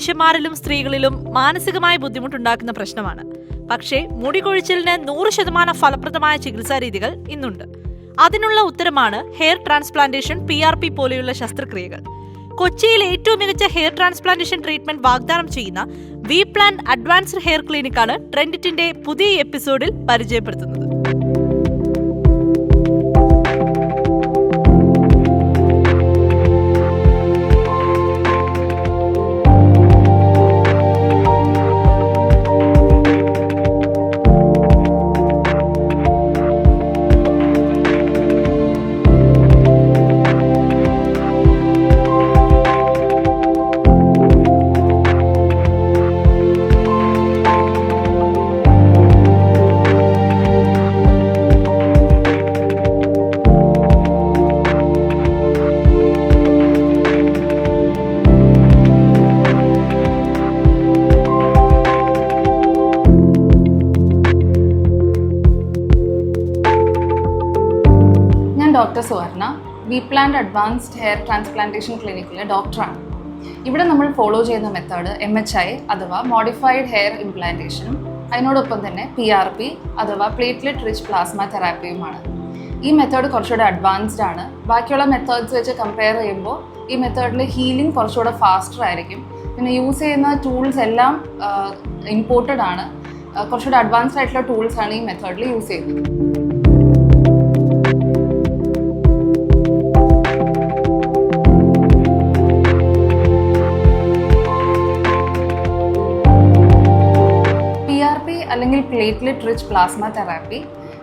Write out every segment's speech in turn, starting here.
പുരുഷന്മാരിലും സ്ത്രീകളിലും മാനസികമായ ബുദ്ധിമുട്ടുണ്ടാക്കുന്ന പ്രശ്നമാണ്. പക്ഷേ മുടി കൊഴിച്ചിലിന് 100% ഫലപ്രദമായ ചികിത്സാ രീതികൾ ഇന്നുണ്ട്. അതിനുള്ള ഉത്തരമാണ് ഹെയർ ട്രാൻസ്പ്ലാന്റേഷൻ, PRP പോലെയുള്ള ശസ്ത്രക്രിയകൾ. കൊച്ചിയിൽ ഏറ്റവും മികച്ച ഹെയർ ട്രാൻസ്പ്ലാന്റേഷൻ ട്രീറ്റ്മെന്റ് വാഗ്ദാനം ചെയ്യുന്ന വി പ്ലാൻ അഡ്വാൻസ്ഡ് ഹെയർ ക്ലിനിക്കാണ് ട്രെൻഡിറ്റിന്റെ പുതിയ എപ്പിസോഡിൽ പരിചയപ്പെടുത്തുന്നത്. Doctor Suvarna, V planned advanced hair transplantation ക്ലിനിക്കിലെ ഡോക്ടറാണ്. ഇവിടെ നമ്മൾ ഫോളോ ചെയ്യുന്ന മെത്തേഡ് MHI അഥവാ മോഡിഫൈഡ് ഹെയർ ഇംപ്ലാന്റേഷനും അതിനോടൊപ്പം തന്നെ PRP അഥവാ പ്ലേറ്റ്ലെറ്റ് റിച്ച് പ്ലാസ്മ തെറാപ്പിയുമാണ്. ഈ മെത്തേഡ് കുറച്ചുകൂടെ അഡ്വാൻസ്ഡ് ആണ്. ബാക്കിയുള്ള മെത്തേഡ്സ് വെച്ച് കമ്പയർ ചെയ്യുമ്പോൾ ഈ മെത്തേഡിൽ ഹീലിംഗ് കുറച്ചുകൂടെ ഫാസ്റ്റർ ആയിരിക്കും. പിന്നെ യൂസ് ചെയ്യുന്ന ടൂൾസ് എല്ലാം ഇമ്പോർട്ടഡ് ആണ്. കുറച്ചുകൂടെ അഡ്വാൻസ്ഡ് ആയിട്ടുള്ള ടൂൾസാണ് ഈ മെത്തേഡിൽ യൂസ് ചെയ്യുന്നത്. അല്ലെങ്കിൽ പ്ലേറ്റ്ലെറ്റ് റിച്ച് പ്ലാസ്മ തെറാപ്പി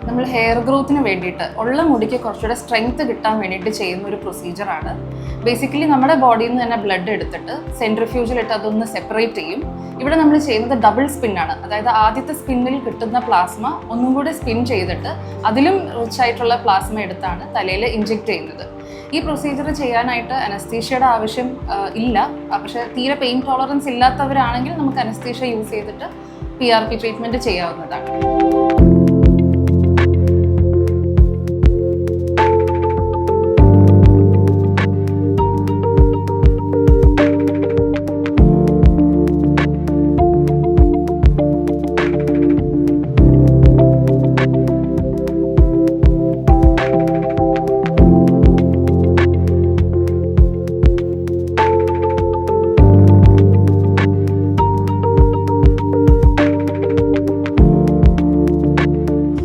നമ്മൾ ഹെയർ ഗ്രോത്തിന് വേണ്ടിയിട്ട് ഉള്ള മുടിക്ക് കുറച്ചുകൂടെ സ്ട്രെങ്ത് കിട്ടാൻ വേണ്ടിയിട്ട് ചെയ്യുന്ന ഒരു പ്രൊസീജിയറാണ്. ബേസിക്കലി നമ്മുടെ ബോഡിയിൽ നിന്ന് തന്നെ ബ്ലഡ് എടുത്തിട്ട് സെൻട്രിഫ്യൂജിലിട്ട് അതൊന്ന് സെപ്പറേറ്റ് ചെയ്യും. ഇവിടെ നമ്മൾ ചെയ്യുന്നത് ഡബിൾ സ്പിന്നാണ്. അതായത് ആദ്യത്തെ സ്പിന്നിൽ കിട്ടുന്ന പ്ലാസ്മ ഒന്നും കൂടി സ്പിൻ ചെയ്തിട്ട് അതിലും റിച്ച് ആയിട്ടുള്ള പ്ലാസ്മ എടുത്താണ് തലയിൽ ഇഞ്ചെക്ട് ചെയ്യുന്നത്. ഈ പ്രൊസീജിയർ ചെയ്യാനായിട്ട് അനസ്തീഷ്യയുടെ ആവശ്യം ഇല്ല. പക്ഷേ തീരെ പെയിൻ ടോളറൻസ് ഇല്ലാത്തവരാണെങ്കിൽ നമുക്ക് അനസ്തീഷ്യ യൂസ് ചെയ്തിട്ട് PRP ട്രീറ്റ്മെൻറ്റ് ചെയ്യാവുന്നതാണ്.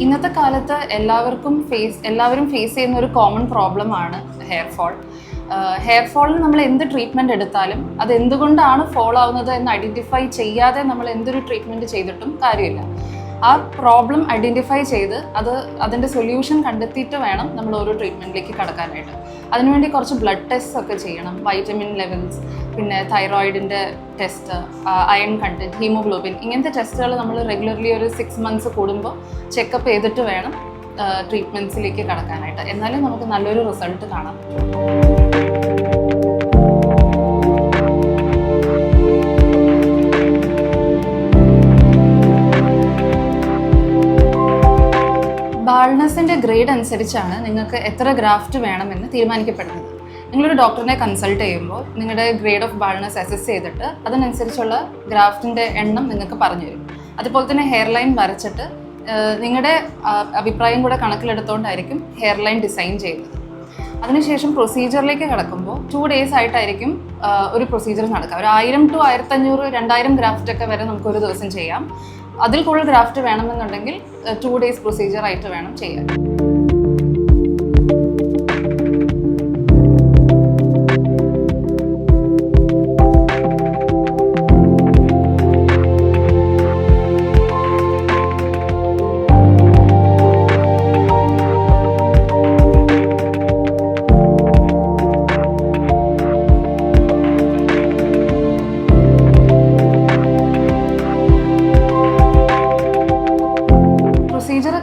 ഇന്നത്തെ കാലത്ത് എല്ലാവരും ഫേസ് ചെയ്യുന്ന ഒരു കോമൺ പ്രോബ്ലമാണ് ഹെയർ ഫോളിന് നമ്മൾ എന്ത് ട്രീറ്റ്മെൻറ്റ് എടുത്താലും അത് എന്തുകൊണ്ടാണ് ഫോൾ ആവുന്നത് എന്ന് ഐഡൻറ്റിഫൈ ചെയ്യാതെ നമ്മൾ എന്തൊരു ട്രീറ്റ്മെൻറ്റ് ചെയ്തിട്ടും കാര്യമില്ല. ആ പ്രോബ്ലം ഐഡൻറ്റിഫൈ ചെയ്ത് അതിൻ്റെ സൊല്യൂഷൻ കണ്ടെത്തിയിട്ട് വേണം നമ്മൾ ഓരോ ട്രീറ്റ്മെൻറ്റിലേക്ക് കടക്കാനായിട്ട്. അതിനുവേണ്ടി കുറച്ച് ബ്ലഡ് ടെസ്റ്റ് ഒക്കെ ചെയ്യണം. വൈറ്റമിൻ ലെവൽസ്, പിന്നെ തൈറോയിഡിൻ്റെ ടെസ്റ്റ്, അയൺ കണ്ടൻറ്റ്, ഹീമോഗ്ലോബിൻ, ഇങ്ങനത്തെ ടെസ്റ്റുകൾ നമ്മൾ റെഗുലർലി ഒരു 6 months കൂടുമ്പോൾ ചെക്കപ്പ് ചെയ്തിട്ട് വേണം ട്രീറ്റ്മെൻറ്റ്സിലേക്ക് കടക്കാനായിട്ട്. എന്നാലും നമുക്ക് നല്ലൊരു റിസൾട്ട് കാണാൻ പറ്റും. ബാൾനെസ്സിൻ്റെ ഗ്രേഡ് അനുസരിച്ചാണ് നിങ്ങൾക്ക് എത്ര ഗ്രാഫ്റ്റ് വേണമെന്ന് തീരുമാനിക്കപ്പെടുന്നത്. നിങ്ങളൊരു ഡോക്ടറിനെ കൺസൾട്ട് ചെയ്യുമ്പോൾ നിങ്ങളുടെ ഗ്രേഡ് ഓഫ് ബാൾനെസ് അസസ് ചെയ്തിട്ട് അതിനനുസരിച്ചുള്ള ഗ്രാഫ്റ്റിൻ്റെ എണ്ണം നിങ്ങൾക്ക് പറഞ്ഞു തരും. അതുപോലെ തന്നെ ഹെയർ ലൈൻ വരച്ചിട്ട് നിങ്ങളുടെ അഭിപ്രായം കൂടെ കണക്കിലെടുത്തുകൊണ്ടായിരിക്കും ഹെയർ ലൈൻ ഡിസൈൻ ചെയ്യുന്നത്. അതിനുശേഷം പ്രൊസീജിയറിലേക്ക് കിടക്കുമ്പോൾ 2 days ആയിട്ടായിരിക്കും ഒരു പ്രൊസീജിയർ നടക്കുക. ഒരു 1000 to 1500, 2000 ഗ്രാഫ്റ്റ് ഒക്കെ വരെ നമുക്ക് ഒരു ദിവസം ചെയ്യാം. അതിൽ കൂടുതൽ ഗ്രാഫ്റ്റ് വേണമെന്നുണ്ടെങ്കിൽ 2 days പ്രൊസീജിയർ ആയിട്ട് വേണം ചെയ്യാൻ.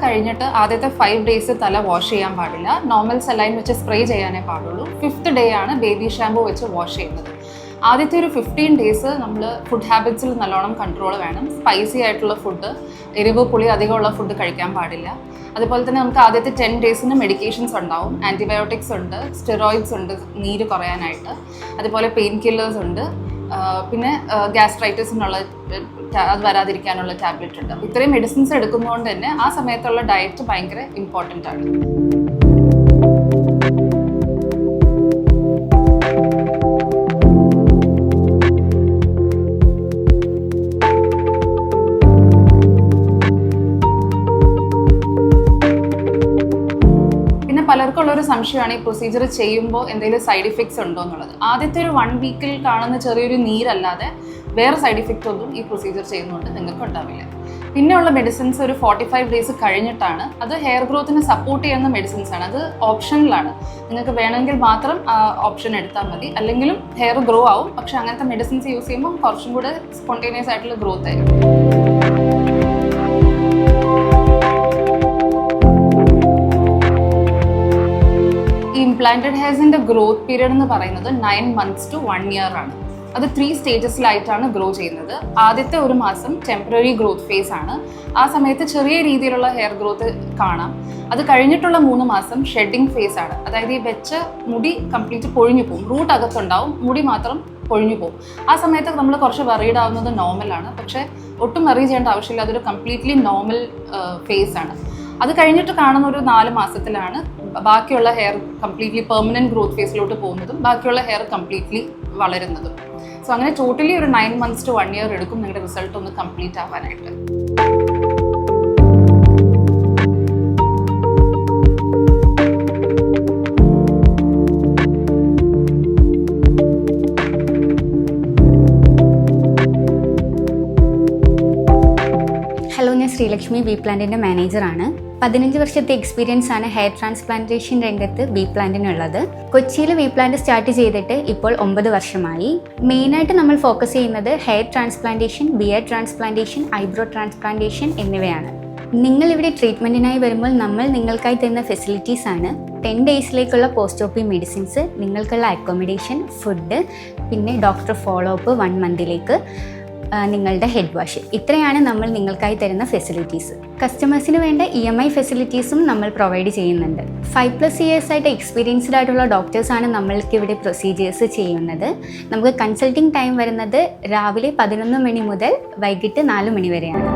കഴിഞ്ഞിട്ട് ആദ്യത്തെ 5 days തല വാഷ് ചെയ്യാൻ പാടില്ല. നോർമൽ സെലൈൻ വെച്ച് സ്പ്രേ ചെയ്യാനേ പാടുള്ളൂ. 5th day ആണ് ബേബി ഷാമ്പു വെച്ച് വാഷ് ചെയ്യുന്നത്. ആദ്യത്തെ ഒരു 15 days നമ്മൾ ഫുഡ് ഹാബിറ്റ്സിൽ നല്ലോണം കൺട്രോൾ വേണം. സ്പൈസി ആയിട്ടുള്ള ഫുഡ്, എരിവ് പുളി അധികമുള്ള ഫുഡ് കഴിക്കാൻ പാടില്ല. അതുപോലെ തന്നെ നമുക്ക് ആദ്യത്തെ 10 days മെഡിക്കേഷൻസ് ഉണ്ടാവും. ആൻറ്റിബയോട്ടിക്സ് ഉണ്ട്, സ്റ്റെറോയിഡ്സ് ഉണ്ട് നീര് കുറയാനായിട്ട്, അതുപോലെ പെയിൻ കില്ലേഴ്സ് ഉണ്ട്. പിന്നെ ഗ്യാസ്ട്രൈറ്റിസിനുള്ള അത് വരാതിരിക്കാനുള്ള ടാബ്ലറ്റ് ഉണ്ട്. ഇത്രയും മെഡിസിൻസ് എടുക്കുന്നതുകൊണ്ട് തന്നെ ആ സമയത്തുള്ള ഡയറ്റ് ഭയങ്കര ഇമ്പോർട്ടൻ്റ് ആണ്. പലർക്കുള്ളൊരു സംശയമാണ് ഈ പ്രൊസീജിയർ ചെയ്യുമ്പോൾ എന്തെങ്കിലും സൈഡ് ഇഫക്ട്സ് ഉണ്ടോ എന്നുള്ളത്. ആദ്യത്തെ ഒരു 1 വീക്കിൽ കാണുന്ന ചെറിയൊരു നീരല്ലാതെ വേറെ സൈഡ് ഇഫക്റ്റ് ഒന്നും ഈ പ്രൊസീജിയർ ചെയ്യുന്നതുകൊണ്ട് നിങ്ങൾക്ക് ഉണ്ടാവില്ല. പിന്നെയുള്ള മെഡിസിൻസ് ഒരു 45 ഡേയ്സ് കഴിഞ്ഞിട്ടാണ്. അത് ഹെയർ ഗ്രോത്തിനെ സപ്പോർട്ട് ചെയ്യുന്ന മെഡിസിൻസ് ആണ്. അത് ഓപ്ഷനിലാണ്. നിങ്ങൾക്ക് വേണമെങ്കിൽ മാത്രം ഓപ്ഷൻ എടുത്താൽ മതി. അല്ലെങ്കിലും ഹെയർ ഗ്രോ ആവും. പക്ഷെ അങ്ങനത്തെ മെഡിസിൻസ് യൂസ് ചെയ്യുമ്പോൾ കുറച്ചും കൂടെ സ്പോണ്ടേനിയസ് ആയിട്ടുള്ള ഗ്രോത്ത് ആയിരിക്കും. ഇംപ്ലാന്റഡ് ഹെയർസിൻ്റെ ഗ്രോത്ത് പീരീഡ് എന്ന് പറയുന്നത് 9 months to 1 year ആണ്. അത് 3 സ്റ്റേജസിലായിട്ടാണ് ഗ്രോ ചെയ്യുന്നത്. ആദ്യത്തെ 1 മാസം ടെമ്പററി ഗ്രോത്ത് ഫേസ് ആണ്. ആ സമയത്ത് ചെറിയ രീതിയിലുള്ള ഹെയർ ഗ്രോത്ത് കാണാം. അത് കഴിഞ്ഞിട്ടുള്ള 3 മാസം ഷെഡിങ് ഫേസ് ആണ്. അതായത് ഈ വെച്ച മുടി കംപ്ലീറ്റ് പൊഴിഞ്ഞു പോകും. റൂട്ട് അകത്തുണ്ടാവും, മുടി മാത്രം പൊഴിഞ്ഞു പോകും. ആ സമയത്ത് നമ്മൾ കുറച്ച് വറീഡ് ആവുന്നത് നോർമലാണ്. പക്ഷേ ഒട്ടും വറി ചെയ്യേണ്ട ആവശ്യമില്ല. അതൊരു കംപ്ലീറ്റ്ലി നോർമൽ ഫേസ് ആണ്. അത് കഴിഞ്ഞിട്ട് കാണുന്ന ഒരു 4 മാസത്തിലാണ് ബാക്കിയുള്ള ഹെയർ കംപ്ലീറ്റ്ലി പെർമനൻറ്റ് ഗ്രോത്ത് ഫേസിലോട്ട് പോകുന്നതും ബാക്കിയുള്ള ഹെയർ കംപ്ലീറ്റ്ലി വളരുന്നതും. സോ അങ്ങനെ ടോട്ടലി ഒരു 9 months to 1 year എടുക്കും നിങ്ങളുടെ റിസൾട്ട് ഒന്ന് കംപ്ലീറ്റ് ആവാനായിട്ട്. ഹലോ, ഞാൻ ശ്രീലക്ഷ്മി, ബി പ്ലാന്റിൻ്റെ മാനേജറാണ്. 15 വർഷത്തെ എക്സ്പീരിയൻസ് ആണ് ഹെയർ ട്രാൻസ്പ്ലാന്റേഷൻ രംഗത്ത് ബി പ്ലാന്റിനുള്ളത്. കൊച്ചിയിൽ ബി പ്ലാന്റ് സ്റ്റാർട്ട് ചെയ്തിട്ട് ഇപ്പോൾ 9 വർഷമായി. മെയിനായിട്ട് നമ്മൾ ഫോക്കസ് ചെയ്യുന്നത് hair transplantation, beard transplantation, eyebrow transplantation എന്നിവയാണ്. നിങ്ങളിവിടെ ട്രീറ്റ്മെൻറ്റിനായി വരുമ്പോൾ നമ്മൾ നിങ്ങൾക്കായി തരുന്ന ഫെസിലിറ്റീസ് ആണ് 10 ഡേയ്സിലേക്കുള്ള പോസ്റ്റ് OP മെഡിസിൻസ്, നിങ്ങൾക്കുള്ള അക്കോമഡേഷൻ, ഫുഡ്, പിന്നെ ഡോക്ടർ ഫോളോ അപ്പ് 1 മന്തിലേക്ക്, നിങ്ങളുടെ ഹെഡ് വാഷ്. ഇത്രയാണ് നമ്മൾ നിങ്ങൾക്കായി തരുന്ന ഫെസിലിറ്റീസ്. കസ്റ്റമേഴ്സിന് വേണ്ട EMI ഫെസിലിറ്റീസും നമ്മൾ പ്രൊവൈഡ് ചെയ്യുന്നുണ്ട്. 5+ years ആയിട്ട് എക്സ്പീരിയൻസ്ഡ് ആയിട്ടുള്ള ഡോക്ടേഴ്സാണ് നമ്മൾക്ക് ഇവിടെ പ്രൊസീജിയേഴ്സ് ചെയ്യുന്നത്. നമുക്ക് കൺസൾട്ടിങ് ടൈം വരുന്നത് രാവിലെ 11 മണി മുതൽ വൈകിട്ട് 4 മണി വരെയാണ്.